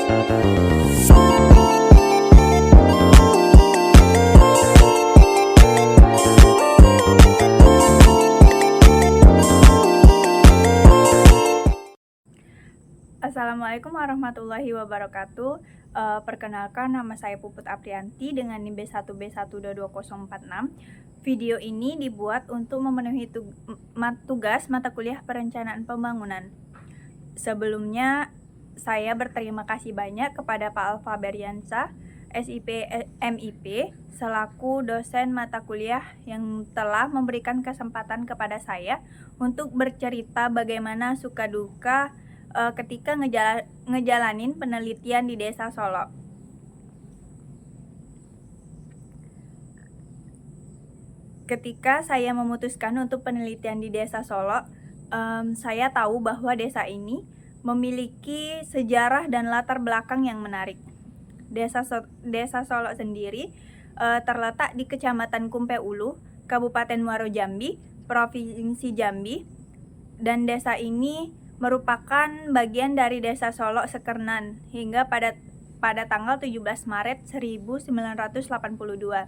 Assalamualaikum warahmatullahi wabarakatuh. Perkenalkan, nama saya Puput Aprianti dengan NIM B1B1222046. Video ini dibuat untuk memenuhi tugas mata kuliah perencanaan pembangunan. Sebelumnya, saya berterima kasih banyak kepada Pak Alfa Beriansa, SIP MIP, selaku dosen mata kuliah yang telah memberikan kesempatan kepada saya untuk bercerita bagaimana suka duka ketika ngejalanin penelitian di Desa Solo. Ketika saya memutuskan untuk penelitian di Desa Solo, saya tahu bahwa desa ini memiliki sejarah dan latar belakang yang menarik. Desa Solo sendiri terletak di Kecamatan Kumpe Ulu, Kabupaten Muaro Jambi, Provinsi Jambi, dan desa ini merupakan bagian dari Desa Solo Sekernan hingga pada tanggal 17 Maret 1982.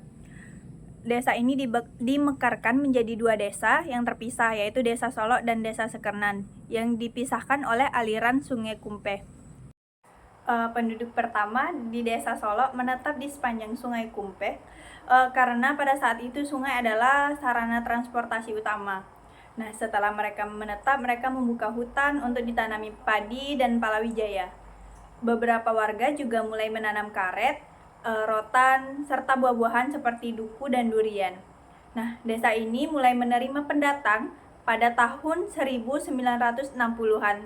Desa ini dimekarkan menjadi dua desa yang terpisah, yaitu Desa Solo dan Desa Sekernan, yang dipisahkan oleh aliran Sungai Kumpe. Penduduk pertama di Desa Solo menetap di sepanjang Sungai Kumpe karena pada saat itu sungai adalah sarana transportasi utama. Nah, setelah mereka menetap, mereka membuka hutan untuk ditanami padi dan palawijaya. Beberapa warga juga mulai menanam karet, rotan, serta buah-buahan seperti duku dan durian. Nah, desa ini mulai menerima pendatang pada tahun 1960-an.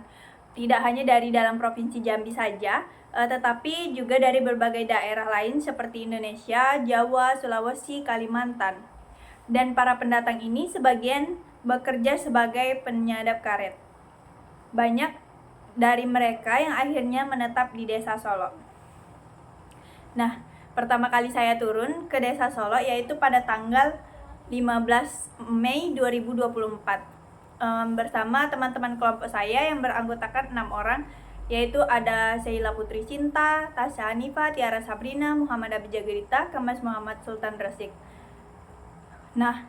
Tidak hanya dari dalam Provinsi Jambi saja, tetapi juga dari berbagai daerah lain seperti Indonesia, Jawa, Sulawesi, Kalimantan. Dan para pendatang ini sebagian bekerja sebagai penyadap karet. Banyak dari mereka yang akhirnya menetap di Desa Solo. Nah, pertama kali saya turun ke Desa Solo yaitu pada tanggal 15 Mei 2024 bersama teman-teman kelompok saya yang beranggotakan 6 orang, yaitu ada Sheila Putri Cinta, Tasya Hanifa, Tiara Sabrina, Muhammad Abijah Gerita, Kemas Muhammad Sultan Resik. Nah,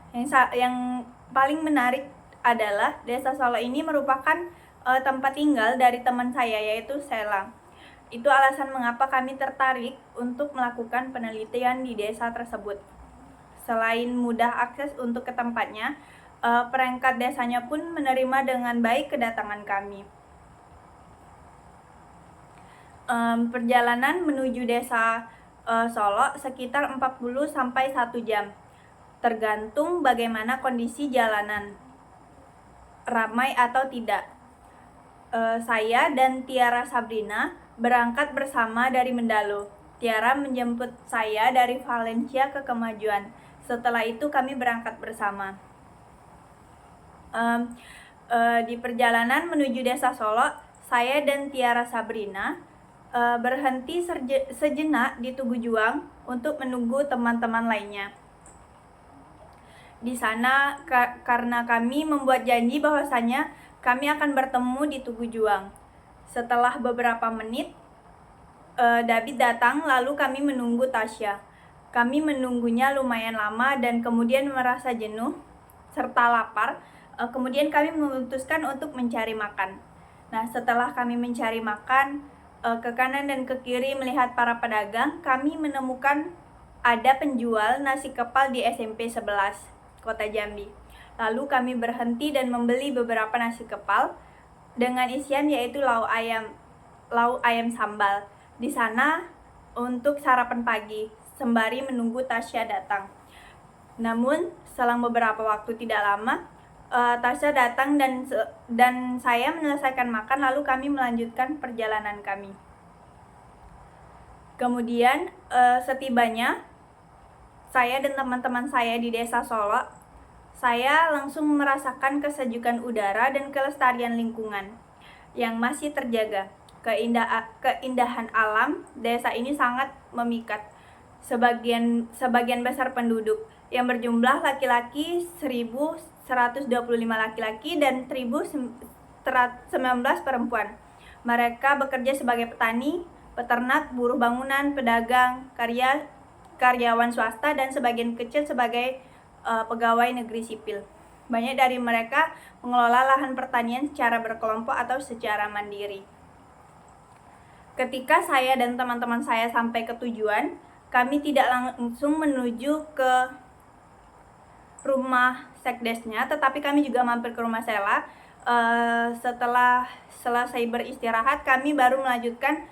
yang paling menarik adalah Desa Solo ini merupakan tempat tinggal dari teman saya, yaitu Sheila. Itu alasan mengapa kami tertarik untuk melakukan penelitian di desa tersebut. Selain mudah akses untuk ke tempatnya, perangkat desanya pun menerima dengan baik kedatangan kami. Perjalanan menuju Desa Solo sekitar 40 sampai 1 jam. Tergantung bagaimana kondisi jalanan, ramai atau tidak. Saya dan Tiara Sabrina berangkat bersama dari Mendalo. Tiara menjemput saya dari Valencia ke Kemajuan. Setelah itu kami berangkat bersama. Di perjalanan menuju Desa Solo, saya dan Tiara Sabrina berhenti sejenak di Tugu Juang untuk menunggu teman-teman lainnya. Di sana karena kami membuat janji bahwasanya kami akan bertemu di Tugu Juang. Setelah beberapa menit, David datang, lalu kami menunggu Tasya. Kami menunggunya lumayan lama dan kemudian merasa jenuh serta lapar. Kemudian kami memutuskan untuk mencari makan. Nah, setelah kami mencari makan, ke kanan dan ke kiri melihat para pedagang, kami menemukan ada penjual nasi kepal di SMP 11. Kota Jambi. Lalu kami berhenti dan membeli beberapa nasi kepal dengan isian yaitu lauk ayam sambal. Di sana untuk sarapan pagi sembari menunggu Tasya datang. Namun selang beberapa waktu tidak lama Tasya datang dan saya menyelesaikan makan, lalu kami melanjutkan perjalanan kami. Kemudian setibanya saya dan teman-teman saya di Desa Solo, saya langsung merasakan kesejukan udara dan kelestarian lingkungan yang masih terjaga. Keindahan alam desa ini sangat memikat. Sebagian besar penduduk yang berjumlah laki-laki 1.125 laki-laki dan 1.019 perempuan. Mereka bekerja sebagai petani, peternak, buruh bangunan, pedagang, karyawan swasta, dan sebagian kecil sebagai pegawai negeri sipil. Banyak dari mereka mengelola lahan pertanian secara berkelompok atau secara mandiri. Ketika saya dan teman-teman saya sampai ke tujuan, kami tidak langsung menuju ke rumah sekdesnya, tetapi kami juga mampir ke rumah Sela. Setelah selesai beristirahat, kami baru melanjutkan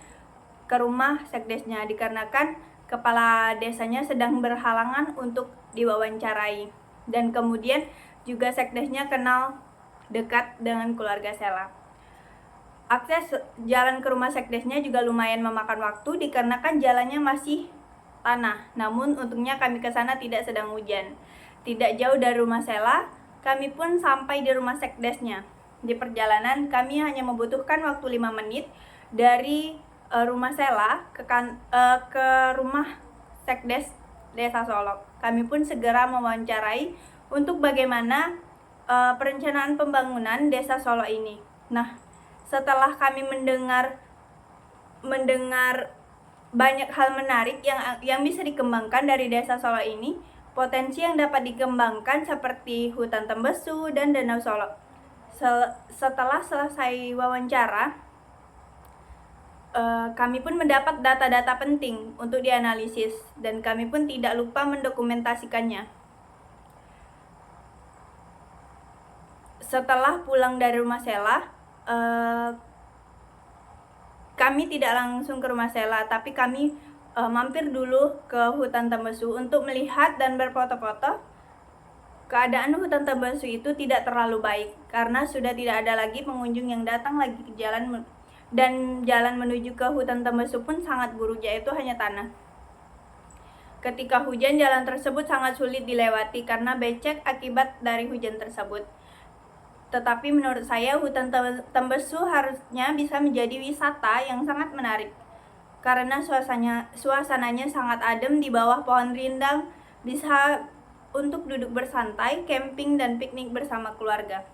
ke rumah sekdesnya dikarenakan kepala desanya sedang berhalangan untuk diwawancarai, dan kemudian juga sekdesnya kenal dekat dengan keluarga Sela. Akses jalan ke rumah sekdesnya juga lumayan memakan waktu dikarenakan jalannya masih tanah. Namun untungnya kami ke sana tidak sedang hujan. Tidak jauh dari rumah Sela, kami pun sampai di rumah sekdesnya. Di perjalanan kami hanya membutuhkan waktu 5 menit dari rumah Sela ke rumah sekdes Desa Solok. Kami pun segera mewawancarai untuk bagaimana perencanaan pembangunan Desa Solok ini. Nah, setelah kami mendengar banyak hal menarik yang bisa dikembangkan dari Desa Solok ini, potensi yang dapat dikembangkan seperti hutan Tembesu dan Danau Solok. Setelah selesai wawancara, kami pun mendapat data-data penting untuk dianalisis, dan kami pun tidak lupa mendokumentasikannya. Setelah pulang dari rumah Sela, kami tidak langsung ke rumah Sela, tapi kami mampir dulu ke hutan Tembesu untuk melihat dan berfoto-foto. Keadaan hutan Tembesu itu tidak terlalu baik karena sudah tidak ada lagi pengunjung yang datang lagi ke jalan, dan jalan menuju ke hutan Tembesu pun sangat buruk, yaitu hanya tanah. Ketika hujan, jalan tersebut sangat sulit dilewati karena becek akibat dari hujan tersebut. Tetapi menurut saya hutan Tembesu harusnya bisa menjadi wisata yang sangat menarik karena suasananya sangat adem di bawah pohon rindang, bisa untuk duduk bersantai, camping, dan piknik bersama keluarga.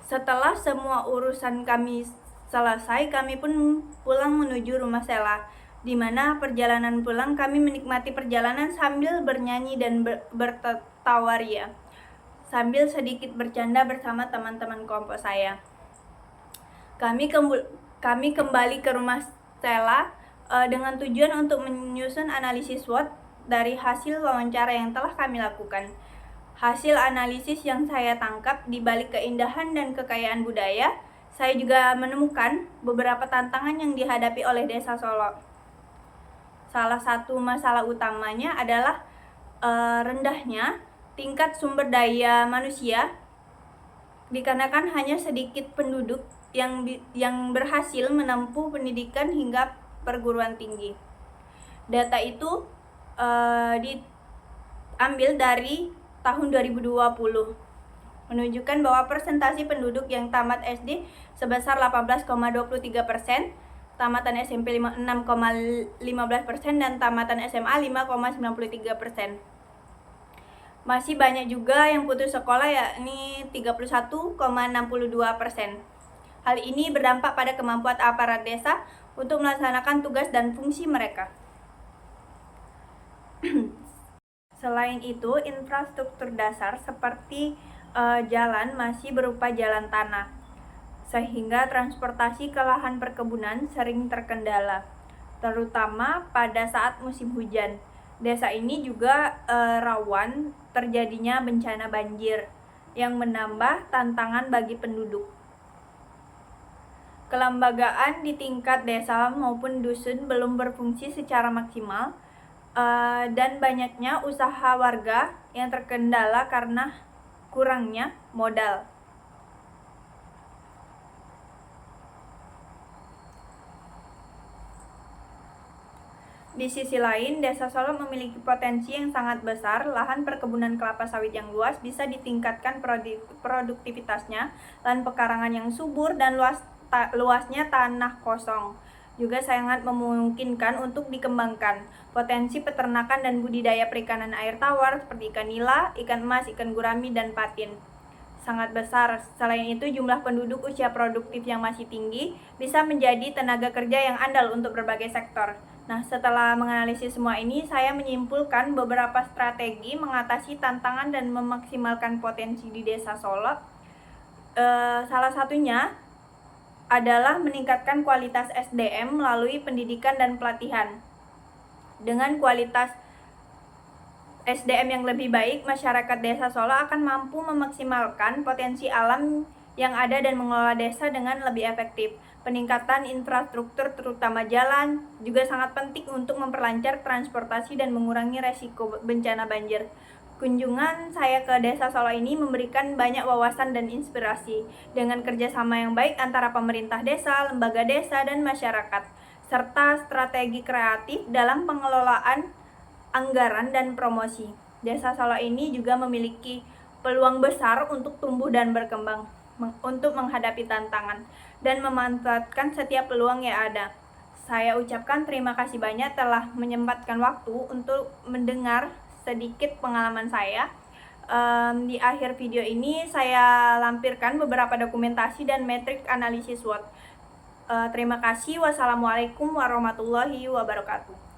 Setelah semua urusan kami selesai, kami pun pulang menuju rumah Sela, di mana perjalanan pulang kami menikmati perjalanan sambil bernyanyi dan bertawa ria, sambil sedikit bercanda bersama teman-teman kelompok saya. Kami kembali ke rumah Sela dengan tujuan untuk menyusun analisis SWOT dari hasil wawancara yang telah kami lakukan. Hasil analisis yang saya tangkap di balik keindahan dan kekayaan budaya, saya juga menemukan beberapa tantangan yang dihadapi oleh Desa Solok. Salah satu masalah utamanya adalah rendahnya tingkat sumber daya manusia, dikarenakan hanya sedikit penduduk yang berhasil menempuh pendidikan hingga perguruan tinggi. Data itu diambil dari tahun 2020, menunjukkan bahwa persentase penduduk yang tamat SD sebesar 18,23%, tamatan SMP 6,15%, dan tamatan SMA 5,93%. Masih banyak juga yang putus sekolah, yakni 31,62%. Hal ini berdampak pada kemampuan aparat desa untuk melaksanakan tugas dan fungsi mereka. Selain itu, infrastruktur dasar seperti jalan masih berupa jalan tanah, sehingga transportasi ke lahan perkebunan sering terkendala, terutama pada saat musim hujan. Desa ini juga rawan terjadinya bencana banjir yang menambah tantangan bagi penduduk. Kelembagaan di tingkat desa maupun dusun belum berfungsi secara maksimal, dan banyaknya usaha warga yang terkendala karena kurangnya modal. Di sisi lain, Desa Solok memiliki potensi yang sangat besar. Lahan perkebunan kelapa sawit yang luas bisa ditingkatkan produktivitasnya, lahan pekarangan yang subur, dan luasnya tanah kosong juga sangat memungkinkan untuk dikembangkan. Potensi peternakan dan budidaya perikanan air tawar seperti ikan nila, ikan emas, ikan gurami, dan patin. sangat besar. Selain itu, jumlah penduduk usia produktif yang masih tinggi bisa menjadi tenaga kerja yang andal untuk berbagai sektor. Nah, setelah menganalisis semua ini, saya menyimpulkan beberapa strategi mengatasi tantangan dan memaksimalkan potensi di Desa Solok. Salah satunya adalah meningkatkan kualitas SDM melalui pendidikan dan pelatihan. Dengan kualitas SDM yang lebih baik, masyarakat Desa Solok akan mampu memaksimalkan potensi alam yang ada dan mengelola desa dengan lebih efektif. Peningkatan infrastruktur terutama jalan juga sangat penting untuk memperlancar transportasi dan mengurangi resiko bencana banjir. Kunjungan saya ke Desa Solok ini memberikan banyak wawasan dan inspirasi dengan kerjasama yang baik antara pemerintah desa, lembaga desa, dan masyarakat, serta strategi kreatif dalam pengelolaan anggaran dan promosi. Desa Solok ini juga memiliki peluang besar untuk tumbuh dan berkembang, untuk menghadapi tantangan dan memanfaatkan setiap peluang yang ada. Saya ucapkan terima kasih banyak telah menyempatkan waktu untuk mendengar sedikit pengalaman saya. Di akhir video ini saya lampirkan beberapa dokumentasi dan metrik analisis SWOT. Terima kasih. Wassalamualaikum warahmatullahi wabarakatuh.